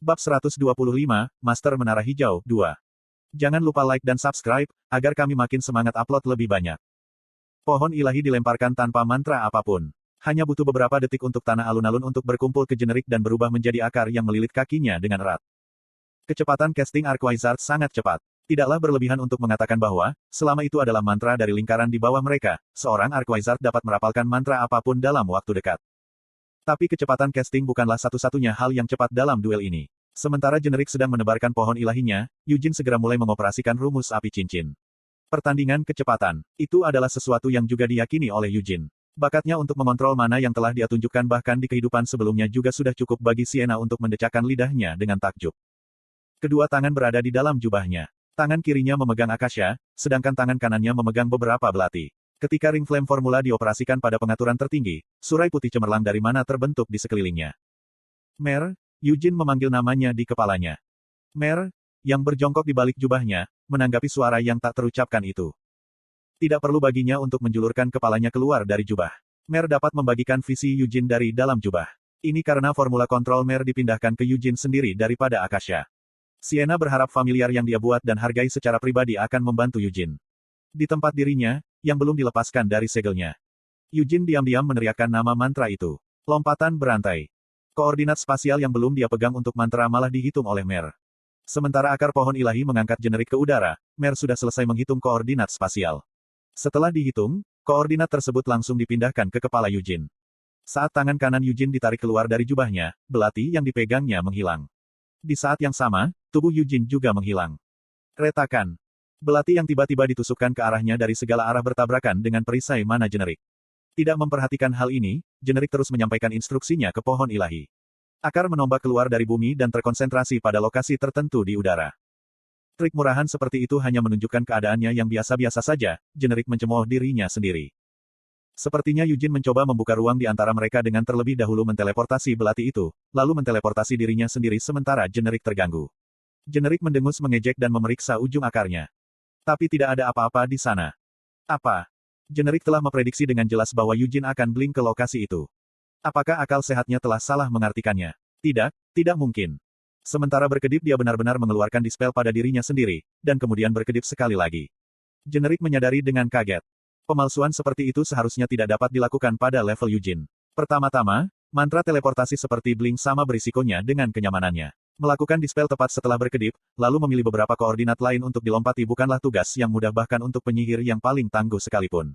Bab 125, Master Menara Hijau, 2. Jangan lupa like dan subscribe, agar kami makin semangat upload lebih banyak. Pohon ilahi dilemparkan tanpa mantra apapun. Hanya butuh beberapa detik untuk tanah alun-alun untuk berkumpul ke generik dan berubah menjadi akar yang melilit kakinya dengan erat. Kecepatan casting Archwizard sangat cepat. Tidaklah berlebihan untuk mengatakan bahwa, selama itu adalah mantra dari lingkaran di bawah mereka, seorang Archwizard dapat merapalkan mantra apapun dalam waktu dekat. Tapi kecepatan casting bukanlah satu-satunya hal yang cepat dalam duel ini. Sementara generik sedang menebarkan pohon ilahinya, Yujin segera mulai mengoperasikan rumus api cincin. Pertandingan kecepatan. Itu adalah sesuatu yang juga diyakini oleh Yujin. Bakatnya untuk mengontrol mana yang telah dia tunjukkan bahkan di kehidupan sebelumnya juga sudah cukup bagi Sienna untuk mendecakkan lidahnya dengan takjub. Kedua tangan berada di dalam jubahnya. Tangan kirinya memegang akasya, sedangkan tangan kanannya memegang beberapa belati. Ketika ring flame formula dioperasikan pada pengaturan tertinggi, surai putih cemerlang dari mana terbentuk di sekelilingnya. Mer, Yujin memanggil namanya di kepalanya. Mer, yang berjongkok di balik jubahnya, menanggapi suara yang tak terucapkan itu. Tidak perlu baginya untuk menjulurkan kepalanya keluar dari jubah. Mer dapat membagikan visi Yujin dari dalam jubah. Ini karena formula kontrol Mer dipindahkan ke Yujin sendiri daripada akasya. Sienna berharap familiar yang dia buat dan hargai secara pribadi akan membantu Yujin. Di tempat dirinya, yang belum dilepaskan dari segelnya. Yujin diam-diam meneriakkan nama mantra itu. Lompatan berantai. Koordinat spasial yang belum dia pegang untuk mantra malah dihitung oleh Mer. Sementara akar pohon ilahi mengangkat generik ke udara, Mer sudah selesai menghitung koordinat spasial. Setelah dihitung, koordinat tersebut langsung dipindahkan ke kepala Yujin. Saat tangan kanan Yujin ditarik keluar dari jubahnya, belati yang dipegangnya menghilang. Di saat yang sama, tubuh Yujin juga menghilang. Retakan. Belati yang tiba-tiba ditusukkan ke arahnya dari segala arah bertabrakan dengan perisai mana generik. Tidak memperhatikan hal ini, generik terus menyampaikan instruksinya ke pohon ilahi. Akar menombak keluar dari bumi dan terkonsentrasi pada lokasi tertentu di udara. Trik murahan seperti itu hanya menunjukkan keadaannya yang biasa-biasa saja, generik mencemooh dirinya sendiri. Sepertinya Yujin mencoba membuka ruang di antara mereka dengan terlebih dahulu menteleportasi belati itu, lalu menteleportasi dirinya sendiri sementara generik terganggu. Generik mendengus mengejek dan memeriksa ujung akarnya. Tapi tidak ada apa-apa di sana. Apa? Generik telah memprediksi dengan jelas bahwa Yujin akan blink ke lokasi itu. Apakah akal sehatnya telah salah mengartikannya? Tidak, tidak mungkin. Sementara berkedip dia benar-benar mengeluarkan dispel pada dirinya sendiri, dan kemudian berkedip sekali lagi. Generik menyadari dengan kaget. Pemalsuan seperti itu seharusnya tidak dapat dilakukan pada level Yujin. Pertama-tama, mantra teleportasi seperti blink sama berisikonya dengan kenyamanannya. Melakukan dispel tepat setelah berkedip, lalu memilih beberapa koordinat lain untuk dilompati bukanlah tugas yang mudah bahkan untuk penyihir yang paling tangguh sekalipun.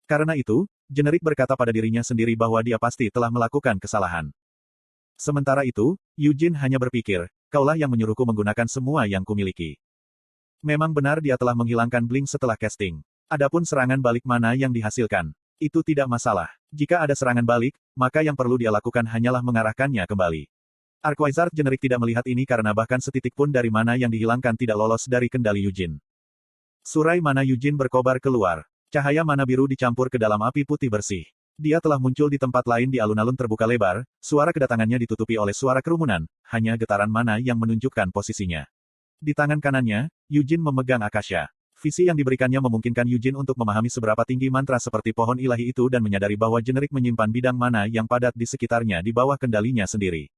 Karena itu, generik berkata pada dirinya sendiri bahwa dia pasti telah melakukan kesalahan. Sementara itu, Yujin hanya berpikir, kaulah yang menyuruhku menggunakan semua yang kumiliki. Memang benar dia telah menghilangkan blink setelah casting. Adapun serangan balik mana yang dihasilkan, itu tidak masalah. Jika ada serangan balik, maka yang perlu dia lakukan hanyalah mengarahkannya kembali. Archwizard generik tidak melihat ini karena bahkan setitik pun dari mana yang dihilangkan tidak lolos dari kendali Yujin. Surai mana Yujin berkobar keluar. Cahaya mana biru dicampur ke dalam api putih bersih. Dia telah muncul di tempat lain di alun-alun terbuka lebar, suara kedatangannya ditutupi oleh suara kerumunan, hanya getaran mana yang menunjukkan posisinya. Di tangan kanannya, Yujin memegang akasya. Visi yang diberikannya memungkinkan Yujin untuk memahami seberapa tinggi mantra seperti pohon ilahi itu dan menyadari bahwa generik menyimpan bidang mana yang padat di sekitarnya di bawah kendalinya sendiri.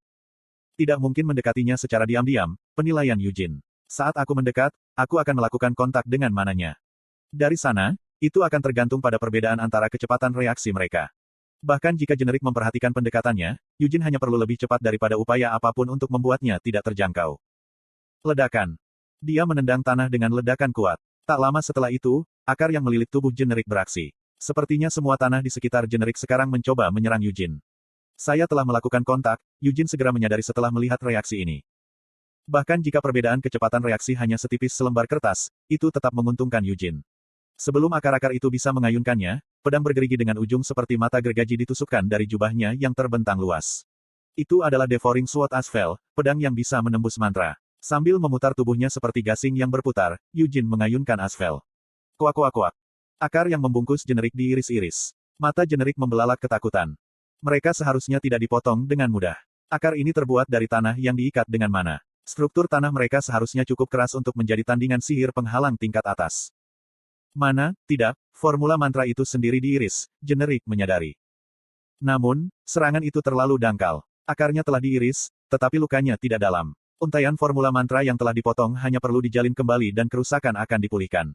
Tidak mungkin mendekatinya secara diam-diam, penilaian Yujin. Saat aku mendekat, aku akan melakukan kontak dengan mananya. Dari sana, itu akan tergantung pada perbedaan antara kecepatan reaksi mereka. Bahkan jika generik memperhatikan pendekatannya, Yujin hanya perlu lebih cepat daripada upaya apapun untuk membuatnya tidak terjangkau. Ledakan. Dia menendang tanah dengan ledakan kuat. Tak lama setelah itu, akar yang melilit tubuh generik beraksi. Sepertinya semua tanah di sekitar generik sekarang mencoba menyerang Yujin. Saya telah melakukan kontak, Yujin segera menyadari setelah melihat reaksi ini. Bahkan jika perbedaan kecepatan reaksi hanya setipis selembar kertas, itu tetap menguntungkan Yujin. Sebelum akar-akar itu bisa mengayunkannya, pedang bergerigi dengan ujung seperti mata gergaji ditusukkan dari jubahnya yang terbentang luas. Itu adalah Devouring Sword Aspvel, pedang yang bisa menembus mantra. Sambil memutar tubuhnya seperti gasing yang berputar, Yujin mengayunkan Aspvel. Kuak-kuak-kuak. Akar yang membungkus generik diiris-iris. Mata generik membelalak ketakutan. Mereka seharusnya tidak dipotong dengan mudah. Akar ini terbuat dari tanah yang diikat dengan mana. Struktur tanah mereka seharusnya cukup keras untuk menjadi tandingan sihir penghalang tingkat atas. Mana, tidak, formula mantra itu sendiri diiris, generik menyadari. Namun, serangan itu terlalu dangkal. Akarnya telah diiris, tetapi lukanya tidak dalam. Untaian formula mantra yang telah dipotong hanya perlu dijalin kembali dan kerusakan akan dipulihkan.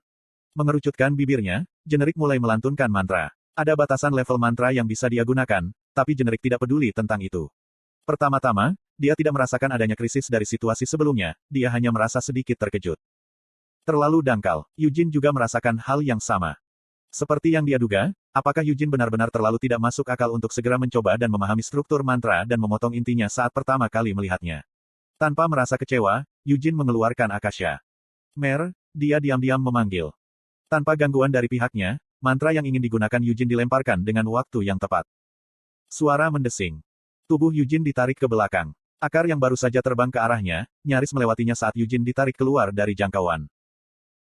Mengerucutkan bibirnya, Generik mulai melantunkan mantra. Ada batasan level mantra yang bisa dia gunakan, tapi Generik tidak peduli tentang itu. Pertama-tama, dia tidak merasakan adanya krisis dari situasi sebelumnya, dia hanya merasa sedikit terkejut. Terlalu dangkal. Eugene juga merasakan hal yang sama. Seperti yang dia duga, apakah Eugene benar-benar terlalu tidak masuk akal untuk segera mencoba dan memahami struktur mantra dan memotong intinya saat pertama kali melihatnya. Tanpa merasa kecewa, Eugene mengeluarkan Akasha. Mer, dia diam-diam memanggil. Tanpa gangguan dari pihaknya, mantra yang ingin digunakan Eugene dilemparkan dengan waktu yang tepat. Suara mendesing. Tubuh Eugene ditarik ke belakang. Akar yang baru saja terbang ke arahnya, nyaris melewatinya saat Eugene ditarik keluar dari jangkauan.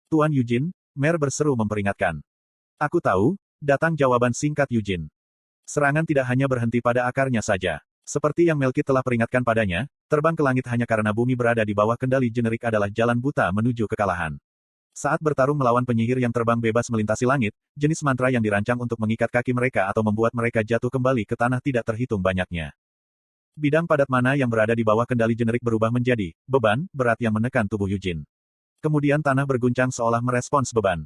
Tuan Eugene, Mer berseru memperingatkan. Aku tahu, datang jawaban singkat Eugene. Serangan tidak hanya berhenti pada akarnya saja. Seperti yang Melkit telah peringatkan padanya, terbang ke langit hanya karena bumi berada di bawah kendali Generik adalah jalan buta menuju kekalahan. Saat bertarung melawan penyihir yang terbang bebas melintasi langit, jenis mantra yang dirancang untuk mengikat kaki mereka atau membuat mereka jatuh kembali ke tanah tidak terhitung banyaknya. Bidang padat mana yang berada di bawah kendali Generik berubah menjadi beban berat yang menekan tubuh Eugene. Kemudian tanah berguncang seolah merespons beban.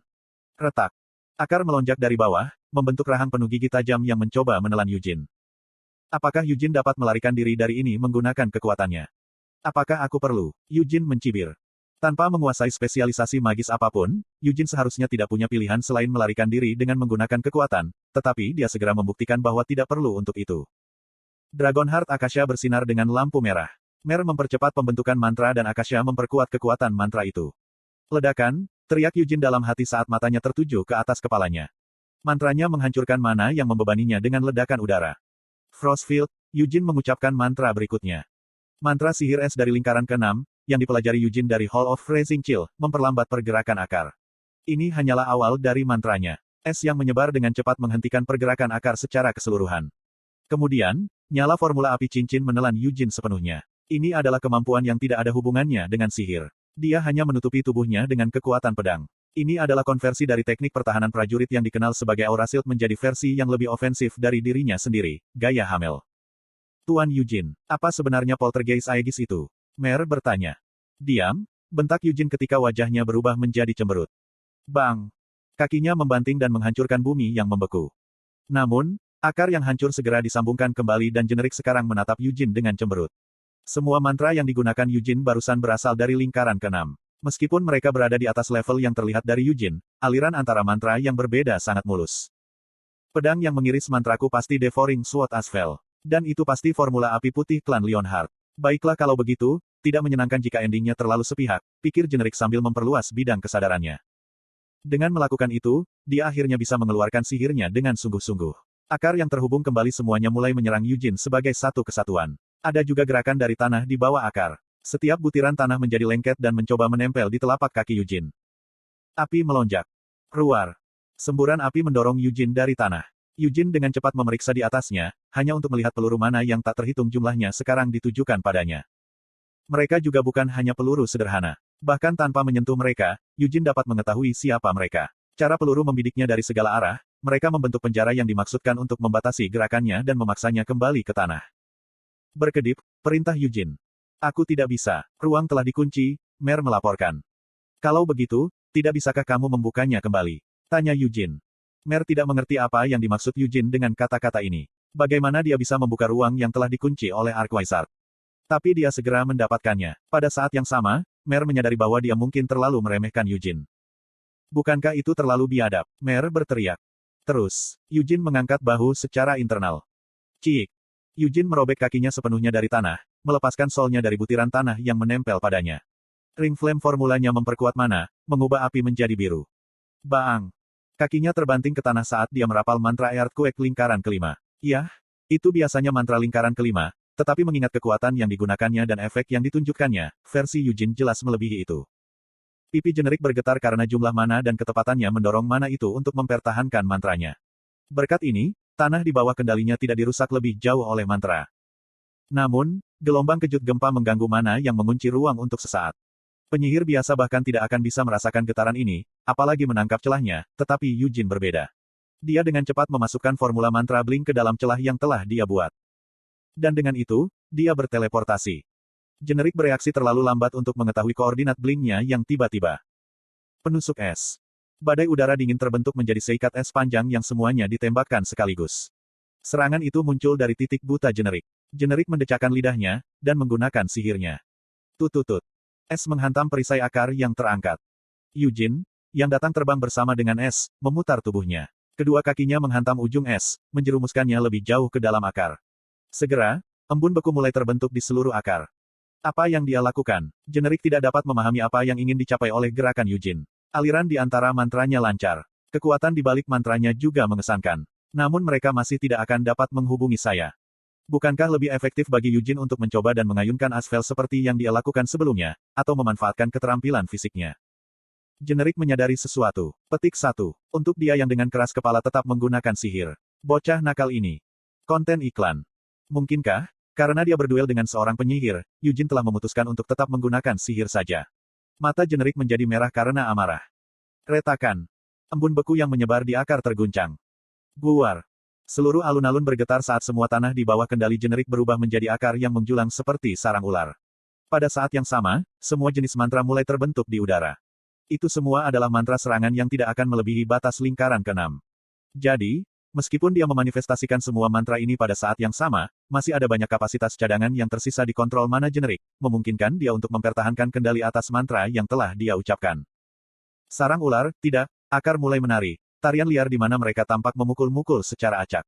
Retak. Akar melonjak dari bawah, membentuk rahang penuh gigi tajam yang mencoba menelan Eugene. Apakah Eugene dapat melarikan diri dari ini menggunakan kekuatannya? Apakah aku perlu? Eugene mencibir. Tanpa menguasai spesialisasi magis apapun, Eugene seharusnya tidak punya pilihan selain melarikan diri dengan menggunakan kekuatan, tetapi dia segera membuktikan bahwa tidak perlu untuk itu. Dragonheart Akasha bersinar dengan lampu merah. Mer mempercepat pembentukan mantra dan Akasha memperkuat kekuatan mantra itu. Ledakan, teriak Eugene dalam hati saat matanya tertuju ke atas kepalanya. Mantranya menghancurkan mana yang membebaninya dengan ledakan udara. Frostfield, Eugene mengucapkan mantra berikutnya. Mantra sihir es dari lingkaran ke-6, yang dipelajari Eugene dari Hall of Freezing Chill, memperlambat pergerakan akar. Ini hanyalah awal dari mantranya. Es yang menyebar dengan cepat menghentikan pergerakan akar secara keseluruhan. Kemudian, nyala formula api cincin menelan Eugene sepenuhnya. Ini adalah kemampuan yang tidak ada hubungannya dengan sihir. Dia hanya menutupi tubuhnya dengan kekuatan pedang. Ini adalah konversi dari teknik pertahanan prajurit yang dikenal sebagai Aura Shield menjadi versi yang lebih ofensif dari dirinya sendiri, gaya Hamel. Tuan Eugene, apa sebenarnya poltergeist Aegis itu? Mer bertanya. Diam, bentak Eugene ketika wajahnya berubah menjadi cemberut. Bang! Kakinya membanting dan menghancurkan bumi yang membeku. Namun, akar yang hancur segera disambungkan kembali dan Generik sekarang menatap Eugene dengan cemberut. Semua mantra yang digunakan Eugene barusan berasal dari lingkaran ke-6. Meskipun mereka berada di atas level yang terlihat dari Eugene, aliran antara mantra yang berbeda sangat mulus. Pedang yang mengiris mantraku pasti Devouring Sword Asphalt. Dan itu pasti formula api putih klan Leonhardt. Baiklah kalau begitu, tidak menyenangkan jika endingnya terlalu sepihak, pikir Generik sambil memperluas bidang kesadarannya. Dengan melakukan itu, dia akhirnya bisa mengeluarkan sihirnya dengan sungguh-sungguh. Akar yang terhubung kembali semuanya mulai menyerang Eugene sebagai satu kesatuan. Ada juga gerakan dari tanah di bawah akar. Setiap butiran tanah menjadi lengket dan mencoba menempel di telapak kaki Eugene. Api melonjak. Ruar. Semburan api mendorong Eugene dari tanah. Eugene dengan cepat memeriksa di atasnya, hanya untuk melihat peluru mana yang tak terhitung jumlahnya sekarang ditujukan padanya. Mereka juga bukan hanya peluru sederhana. Bahkan tanpa menyentuh mereka, Eugene dapat mengetahui siapa mereka. Cara peluru membidiknya dari segala arah, mereka membentuk penjara yang dimaksudkan untuk membatasi gerakannya dan memaksanya kembali ke tanah. Berkedip, perintah Eugene. Aku tidak bisa. Ruang telah dikunci, Mer melaporkan. Kalau begitu, tidak bisakah kamu membukanya kembali? Tanya Eugene. Mer tidak mengerti apa yang dimaksud Eugene dengan kata-kata ini. Bagaimana dia bisa membuka ruang yang telah dikunci oleh Archwizard? Tapi dia segera mendapatkannya. Pada saat yang sama, Mer menyadari bahwa dia mungkin terlalu meremehkan Eugene. Bukankah itu terlalu biadab? Mer berteriak. Terus, Eugene mengangkat bahu secara internal. Ciik. Eugene merobek kakinya sepenuhnya dari tanah, melepaskan solnya dari butiran tanah yang menempel padanya. Ring flame formulanya memperkuat mana, mengubah api menjadi biru. Baang! Kakinya terbanting ke tanah saat dia merapal mantra Earthquake lingkaran kelima. Yah, itu biasanya mantra lingkaran kelima, tetapi mengingat kekuatan yang digunakannya dan efek yang ditunjukkannya, versi Eugene jelas melebihi itu. Pipi Generik bergetar karena jumlah mana dan ketepatannya mendorong mana itu untuk mempertahankan mantranya. Berkat ini, tanah di bawah kendalinya tidak dirusak lebih jauh oleh mantra. Namun, gelombang kejut gempa mengganggu mana yang mengunci ruang untuk sesaat. Penyihir biasa bahkan tidak akan bisa merasakan getaran ini, apalagi menangkap celahnya, tetapi Eugene berbeda. Dia dengan cepat memasukkan formula mantra Blink ke dalam celah yang telah dia buat. Dan dengan itu, dia berteleportasi. Generik bereaksi terlalu lambat untuk mengetahui koordinat blink-nya yang tiba-tiba. Penusuk es. Badai udara dingin terbentuk menjadi seikat es panjang yang semuanya ditembakkan sekaligus. Serangan itu muncul dari titik buta Generik. Generik mendecakkan lidahnya, dan menggunakan sihirnya. Tututut. Es menghantam perisai akar yang terangkat. Eugene, yang datang terbang bersama dengan es, memutar tubuhnya. Kedua kakinya menghantam ujung es, menjerumuskannya lebih jauh ke dalam akar. Segera, embun beku mulai terbentuk di seluruh akar. Apa yang dia lakukan? Generik tidak dapat memahami apa yang ingin dicapai oleh gerakan Eugene. Aliran di antara mantranya lancar. Kekuatan di balik mantranya juga mengesankan. Namun mereka masih tidak akan dapat menghubungi saya. Bukankah lebih efektif bagi Eugene untuk mencoba dan mengayunkan Asfel seperti yang dia lakukan sebelumnya, atau memanfaatkan keterampilan fisiknya? Generik menyadari sesuatu. Petik 1. Untuk dia yang dengan keras kepala tetap menggunakan sihir. Bocah nakal ini. Konten iklan. Mungkinkah? Karena dia berduel dengan seorang penyihir, Eugene telah memutuskan untuk tetap menggunakan sihir saja. Mata Generik menjadi merah karena amarah. Retakan. Embun beku yang menyebar di akar terguncang. Buar. Seluruh alun-alun bergetar saat semua tanah di bawah kendali Generik berubah menjadi akar yang menjulang seperti sarang ular. Pada saat yang sama, semua jenis mantra mulai terbentuk di udara. Itu semua adalah mantra serangan yang tidak akan melebihi batas lingkaran ke-6. Jadi, meskipun dia memanifestasikan semua mantra ini pada saat yang sama, masih ada banyak kapasitas cadangan yang tersisa di kontrol mana Generik, memungkinkan dia untuk mempertahankan kendali atas mantra yang telah dia ucapkan. Sarang ular, tidak, akar mulai menari, tarian liar di mana mereka tampak memukul-mukul secara acak.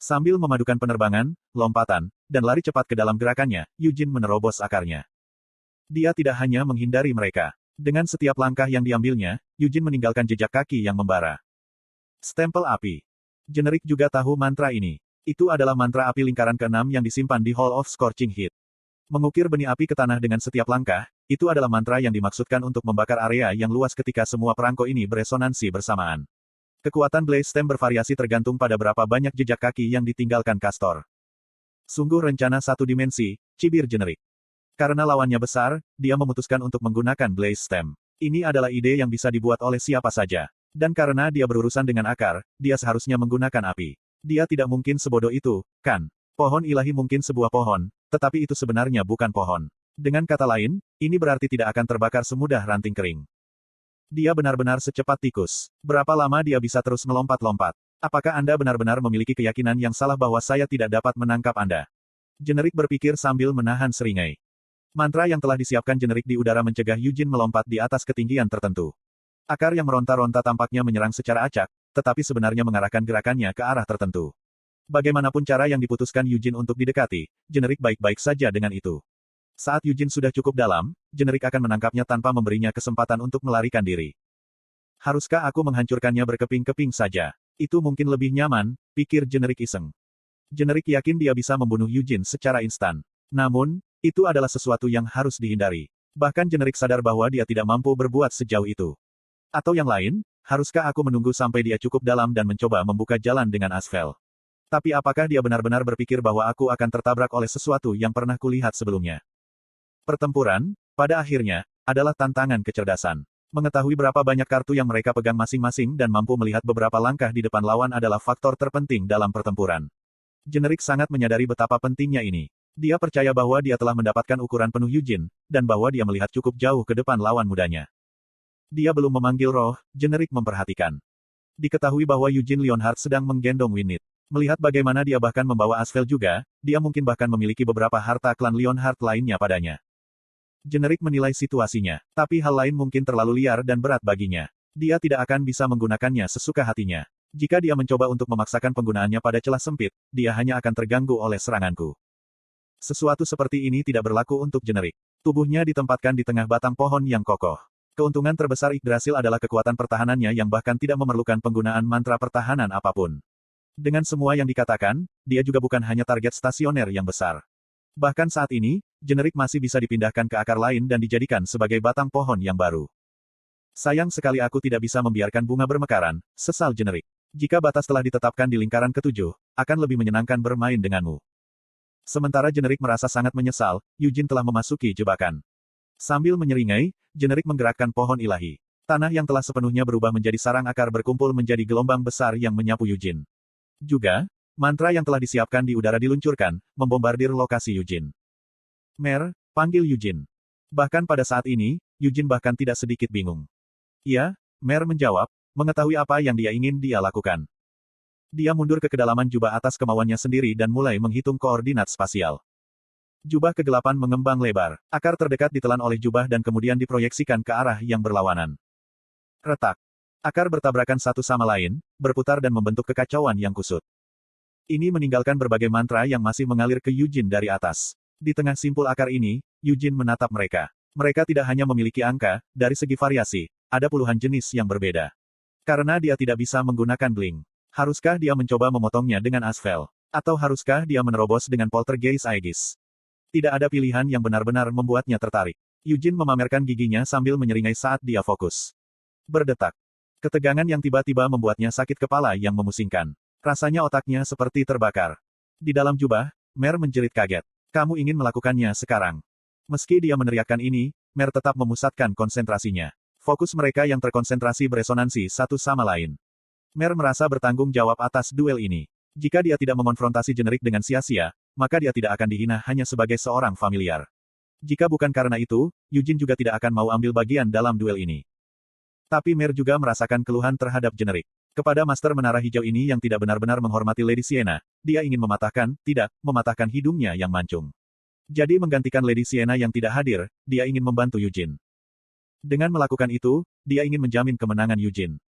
Sambil memadukan penerbangan, lompatan, dan lari cepat ke dalam gerakannya, Eugene menerobos akarnya. Dia tidak hanya menghindari mereka. Dengan setiap langkah yang diambilnya, Eugene meninggalkan jejak kaki yang membara. Stempel api. Generik juga tahu mantra ini. Itu adalah mantra api lingkaran ke-6 yang disimpan di Hall of Scorching Heat. Mengukir benih api ke tanah dengan setiap langkah, itu adalah mantra yang dimaksudkan untuk membakar area yang luas ketika semua perangko ini beresonansi bersamaan. Kekuatan Blaze Stem bervariasi tergantung pada berapa banyak jejak kaki yang ditinggalkan Castor. Sungguh rencana satu dimensi, cibir Generik. Karena lawannya besar, dia memutuskan untuk menggunakan Blaze Stem. Ini adalah ide yang bisa dibuat oleh siapa saja. Dan karena dia berurusan dengan akar, dia seharusnya menggunakan api. Dia tidak mungkin sebodoh itu, kan? Pohon ilahi mungkin sebuah pohon, tetapi itu sebenarnya bukan pohon. Dengan kata lain, ini berarti tidak akan terbakar semudah ranting kering. Dia benar-benar secepat tikus. Berapa lama dia bisa terus melompat-lompat? Apakah Anda benar-benar memiliki keyakinan yang salah bahwa saya tidak dapat menangkap Anda? Generik berpikir sambil menahan seringai. Mantra yang telah disiapkan Generik di udara mencegah Eugene melompat di atas ketinggian tertentu. Akar yang meronta-ronta tampaknya menyerang secara acak, tetapi sebenarnya mengarahkan gerakannya ke arah tertentu. Bagaimanapun cara yang diputuskan Eugene untuk didekati, Generik baik-baik saja dengan itu. Saat Eugene sudah cukup dalam, Generik akan menangkapnya tanpa memberinya kesempatan untuk melarikan diri. Haruskah aku menghancurkannya berkeping-keping saja? Itu mungkin lebih nyaman, pikir Generik iseng. Generik yakin dia bisa membunuh Eugene secara instan. Namun, itu adalah sesuatu yang harus dihindari. Bahkan Generik sadar bahwa dia tidak mampu berbuat sejauh itu. Atau yang lain, haruskah aku menunggu sampai dia cukup dalam dan mencoba membuka jalan dengan Asfel? Tapi apakah dia benar-benar berpikir bahwa aku akan tertabrak oleh sesuatu yang pernah kulihat sebelumnya? Pertempuran, pada akhirnya, adalah tantangan kecerdasan. Mengetahui berapa banyak kartu yang mereka pegang masing-masing dan mampu melihat beberapa langkah di depan lawan adalah faktor terpenting dalam pertempuran. Generik sangat menyadari betapa pentingnya ini. Dia percaya bahwa dia telah mendapatkan ukuran penuh Eugene, dan bahwa dia melihat cukup jauh ke depan lawan mudanya. Dia belum memanggil roh, Generik memperhatikan. Diketahui bahwa Eugene Leonhardt sedang menggendong Winnet. Melihat bagaimana dia bahkan membawa Asfel juga, dia mungkin bahkan memiliki beberapa harta klan Leonhardt lainnya padanya. Generik menilai situasinya, tapi hal lain mungkin terlalu liar dan berat baginya. Dia tidak akan bisa menggunakannya sesuka hatinya. Jika dia mencoba untuk memaksakan penggunaannya pada celah sempit, dia hanya akan terganggu oleh seranganku. Sesuatu seperti ini tidak berlaku untuk Generik. Tubuhnya ditempatkan di tengah batang pohon yang kokoh. Keuntungan terbesar Yggdrasil adalah kekuatan pertahanannya yang bahkan tidak memerlukan penggunaan mantra pertahanan apapun. Dengan semua yang dikatakan, dia juga bukan hanya target stasioner yang besar. Bahkan saat ini, Generik masih bisa dipindahkan ke akar lain dan dijadikan sebagai batang pohon yang baru. Sayang sekali aku tidak bisa membiarkan bunga bermekaran, sesal Generik. Jika batas telah ditetapkan di lingkaran ketujuh, akan lebih menyenangkan bermain denganmu. Sementara Generik merasa sangat menyesal, Eugene telah memasuki jebakan. Sambil menyeringai, Generik menggerakkan pohon ilahi. Tanah yang telah sepenuhnya berubah menjadi sarang akar berkumpul menjadi gelombang besar yang menyapu Eugene. Juga, mantra yang telah disiapkan di udara diluncurkan, membombardir lokasi Eugene. Mer, Panggil Yujin. Bahkan pada saat ini, Yujin bahkan tidak sedikit bingung. Iya, Mer menjawab, mengetahui apa yang dia ingin dia lakukan. Dia mundur ke kedalaman jubah atas kemauannya sendiri dan mulai menghitung koordinat spasial. Jubah kegelapan mengembang lebar. Akar terdekat ditelan oleh jubah dan kemudian diproyeksikan ke arah yang berlawanan. Retak. Akar bertabrakan satu sama lain, berputar dan membentuk kekacauan yang kusut. Ini meninggalkan berbagai mantra yang masih mengalir ke Yujin dari atas. Di tengah simpul akar ini, Yujin menatap mereka. Mereka tidak hanya memiliki angka, dari segi variasi, ada puluhan jenis yang berbeda. Karena dia tidak bisa menggunakan Blink. Haruskah dia mencoba memotongnya dengan Aspvel? Atau haruskah dia menerobos dengan Poltergeist Aegis? Tidak ada pilihan yang benar-benar membuatnya tertarik. Yujin memamerkan giginya sambil menyeringai saat dia fokus. Berdetak. Ketegangan yang tiba-tiba membuatnya sakit kepala yang memusingkan. Rasanya otaknya seperti terbakar. Di dalam jubah, Mer menjerit kaget. Kamu ingin melakukannya sekarang. Meski dia meneriakkan ini, Mer tetap memusatkan konsentrasinya. Fokus mereka yang terkonsentrasi beresonansi satu sama lain. Mer merasa bertanggung jawab atas duel ini. Jika dia tidak mengonfrontasi generik dengan sia-sia, maka dia tidak akan dihina hanya sebagai seorang familiar. Jika bukan karena itu, Yujin juga tidak akan mau ambil bagian dalam duel ini. Tapi Mer juga merasakan keluhan terhadap generik. Kepada Master Menara Hijau ini yang tidak benar-benar menghormati Lady Sienna, dia ingin mematahkan hidungnya yang mancung. Jadi menggantikan Lady Sienna yang tidak hadir, dia ingin membantu Yujin. Dengan melakukan itu, dia ingin menjamin kemenangan Yujin.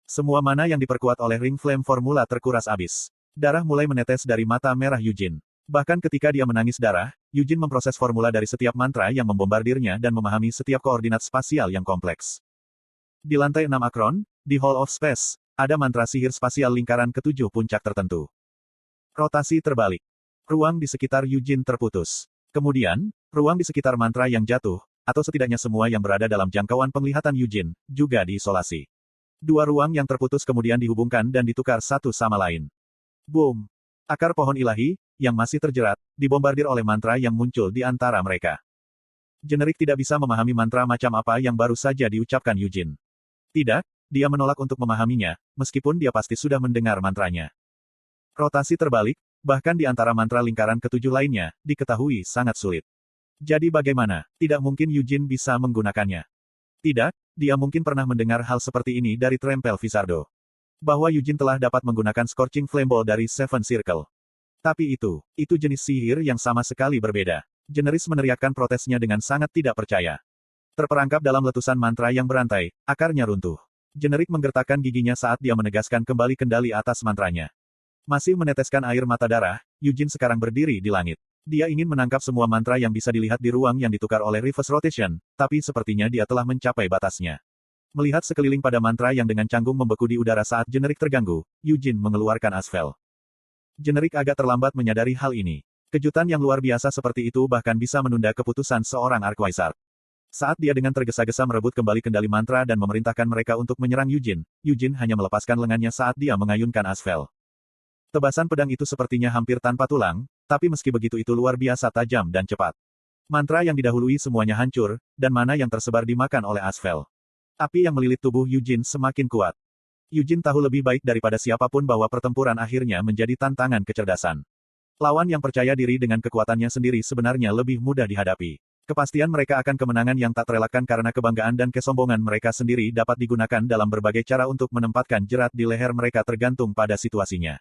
Semua mana yang diperkuat oleh Ring Flame Formula terkuras habis. Darah mulai menetes dari mata merah Yujin. Bahkan ketika dia menangis darah, Yujin memproses formula dari setiap mantra yang membombardirnya dan memahami setiap koordinat spasial yang kompleks. Di lantai 6 Akron, di Hall of Space, ada mantra sihir spasial lingkaran ketujuh puncak tertentu. Rotasi terbalik. Ruang di sekitar Yujin terputus. Kemudian, ruang di sekitar mantra yang jatuh, atau setidaknya semua yang berada dalam jangkauan penglihatan Yujin, juga diisolasi. Dua ruang yang terputus kemudian dihubungkan dan ditukar satu sama lain. Boom! Akar pohon ilahi, yang masih terjerat, dibombardir oleh mantra yang muncul di antara mereka. Generik tidak bisa memahami mantra macam apa yang baru saja diucapkan Yujin. Tidak, dia menolak untuk memahaminya, meskipun dia pasti sudah mendengar mantranya. Rotasi terbalik, bahkan di antara mantra lingkaran ketujuh lainnya, diketahui sangat sulit. Jadi bagaimana? Tidak mungkin Yujin bisa menggunakannya. Tidak, dia mungkin pernah mendengar hal seperti ini dari Trempel Vizardo. Bahwa Yujin telah dapat menggunakan Scorching Flame Ball dari Seven Circle. Tapi itu jenis sihir yang sama sekali berbeda. Generis meneriakkan protesnya dengan sangat tidak percaya. Terperangkap dalam letusan mantra yang berantai, akarnya runtuh. Generik menggertakkan giginya saat dia menegaskan kembali kendali atas mantranya. Masih meneteskan air mata darah, Yujin sekarang berdiri di langit. Dia ingin menangkap semua mantra yang bisa dilihat di ruang yang ditukar oleh reverse rotation, tapi sepertinya dia telah mencapai batasnya. Melihat sekeliling pada mantra yang dengan canggung membeku di udara saat generik terganggu, Yujin mengeluarkan Aspvel. Generik agak terlambat menyadari hal ini. Kejutan yang luar biasa seperti itu bahkan bisa menunda keputusan seorang Archwizard. Saat dia dengan tergesa-gesa merebut kembali kendali mantra dan memerintahkan mereka untuk menyerang Yujin, Yujin hanya melepaskan lengannya saat dia mengayunkan Aspvel. Tebasan pedang itu sepertinya hampir tanpa tulang, tapi meski begitu itu luar biasa tajam dan cepat. Mantra yang didahului semuanya hancur, dan mana yang tersebar dimakan oleh Aspvel. Api yang melilit tubuh Yujin semakin kuat. Yujin tahu lebih baik daripada siapapun bahwa pertempuran akhirnya menjadi tantangan kecerdasan. Lawan yang percaya diri dengan kekuatannya sendiri sebenarnya lebih mudah dihadapi. Kepastian mereka akan kemenangan yang tak terelakkan karena kebanggaan dan kesombongan mereka sendiri dapat digunakan dalam berbagai cara untuk menempatkan jerat di leher mereka tergantung pada situasinya.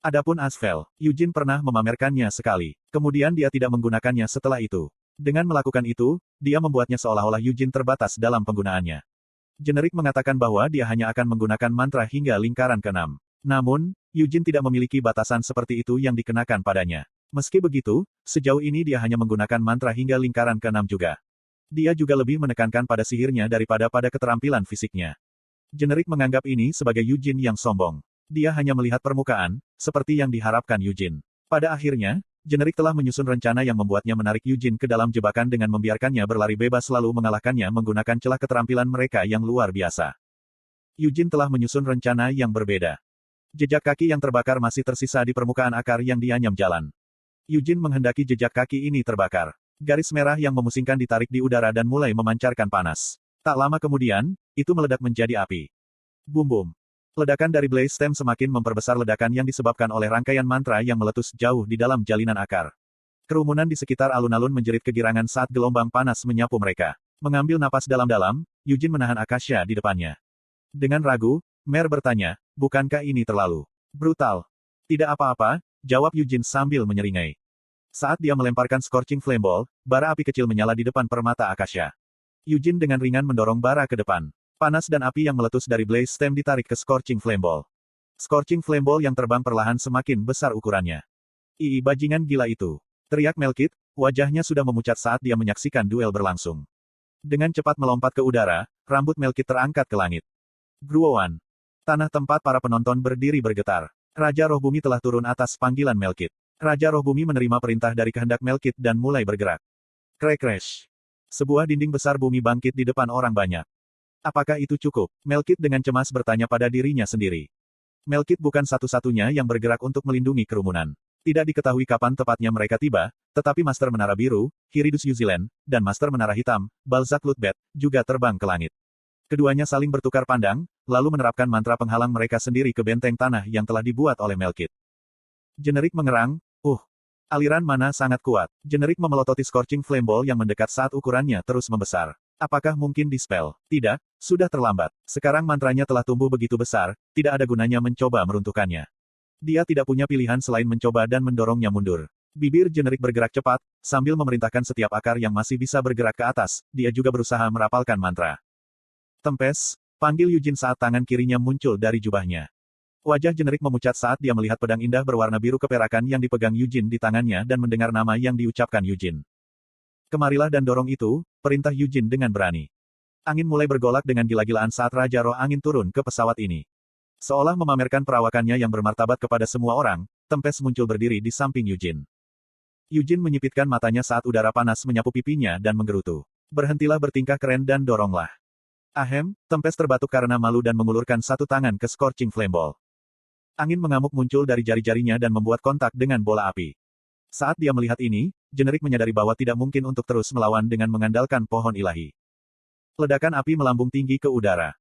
Adapun Aspvel, Yujin pernah memamerkannya sekali. Kemudian dia tidak menggunakannya setelah itu. Dengan melakukan itu, dia membuatnya seolah-olah Yujin terbatas dalam penggunaannya. Generik mengatakan bahwa dia hanya akan menggunakan mantra hingga lingkaran ke-6. Namun, Yujin tidak memiliki batasan seperti itu yang dikenakan padanya. Meski begitu, sejauh ini dia hanya menggunakan mantra hingga lingkaran ke-6 juga. Dia juga lebih menekankan pada sihirnya daripada pada keterampilan fisiknya. Generik menganggap ini sebagai Yujin yang sombong. Dia hanya melihat permukaan, seperti yang diharapkan Yujin. Pada akhirnya, Generik telah menyusun rencana yang membuatnya menarik Yujin ke dalam jebakan dengan membiarkannya berlari bebas lalu mengalahkannya menggunakan celah keterampilan mereka yang luar biasa. Yujin telah menyusun rencana yang berbeda. Jejak kaki yang terbakar masih tersisa di permukaan akar yang dianyam jalan. Yujin menghendaki jejak kaki ini terbakar. Garis merah yang memusingkan ditarik di udara dan mulai memancarkan panas. Tak lama kemudian, itu meledak menjadi api. Bum-bum. Ledakan dari Blaze Stem semakin memperbesar ledakan yang disebabkan oleh rangkaian mantra yang meletus jauh di dalam jalinan akar. Kerumunan di sekitar alun-alun menjerit kegirangan saat gelombang panas menyapu mereka. Mengambil napas dalam-dalam, Eugene menahan Akasha di depannya. Dengan ragu, Mer bertanya, bukankah ini terlalu brutal? Tidak apa-apa, jawab Eugene sambil menyeringai. Saat dia melemparkan Scorching Flame Ball, bara api kecil menyala di depan permata Akasha. Eugene dengan ringan mendorong bara ke depan. Panas dan api yang meletus dari Blaze Stem ditarik ke Scorching Flame Ball. Scorching Flame Ball yang terbang perlahan semakin besar ukurannya. "Ih, bajingan gila itu!" teriak Melkit, wajahnya sudah memucat saat dia menyaksikan duel berlangsung. Dengan cepat melompat ke udara, rambut Melkit terangkat ke langit. Gruowan. Tanah tempat para penonton berdiri bergetar. Raja Roh Bumi telah turun atas panggilan Melkit. Raja Roh Bumi menerima perintah dari kehendak Melkit dan mulai bergerak. Crash. Sebuah dinding besar bumi bangkit di depan orang banyak. Apakah itu cukup? Melkit dengan cemas bertanya pada dirinya sendiri. Melkit bukan satu-satunya yang bergerak untuk melindungi kerumunan. Tidak diketahui kapan tepatnya mereka tiba, tetapi Master Menara Biru, Kiridus Yuzilen, dan Master Menara Hitam, Balzac Lutbet, juga terbang ke langit. Keduanya saling bertukar pandang, lalu menerapkan mantra penghalang mereka sendiri ke benteng tanah yang telah dibuat oleh Melkit. Generik mengerang, aliran mana sangat kuat. Generik memelototi Scorching Flame Ball yang mendekat saat ukurannya terus membesar. Apakah mungkin dispel? Tidak, sudah terlambat. Sekarang mantranya telah tumbuh begitu besar, tidak ada gunanya mencoba meruntuhkannya. Dia tidak punya pilihan selain mencoba dan mendorongnya mundur. Bibir Generik bergerak cepat, sambil memerintahkan setiap akar yang masih bisa bergerak ke atas, dia juga berusaha merapalkan mantra. Tempes, panggil Eugene saat tangan kirinya muncul dari jubahnya. Wajah Generik memucat saat dia melihat pedang indah berwarna biru keperakan yang dipegang Eugene di tangannya dan mendengar nama yang diucapkan Eugene. Kemarilah dan dorong itu, perintah Eugene dengan berani. Angin mulai bergolak dengan gila-gilaan saat Raja Roh Angin turun ke pesawat ini. Seolah memamerkan perawakannya yang bermartabat kepada semua orang, Tempest muncul berdiri di samping Eugene. Eugene menyipitkan matanya saat udara panas menyapu pipinya dan menggerutu. Berhentilah bertingkah keren dan doronglah. Ahem, Tempest terbatuk karena malu dan mengulurkan satu tangan ke Scorching Flame Ball. Angin mengamuk muncul dari jari-jarinya dan membuat kontak dengan bola api. Saat dia melihat ini, Generik menyadari bahwa tidak mungkin untuk terus melawan dengan mengandalkan pohon ilahi. Ledakan api melambung tinggi ke udara.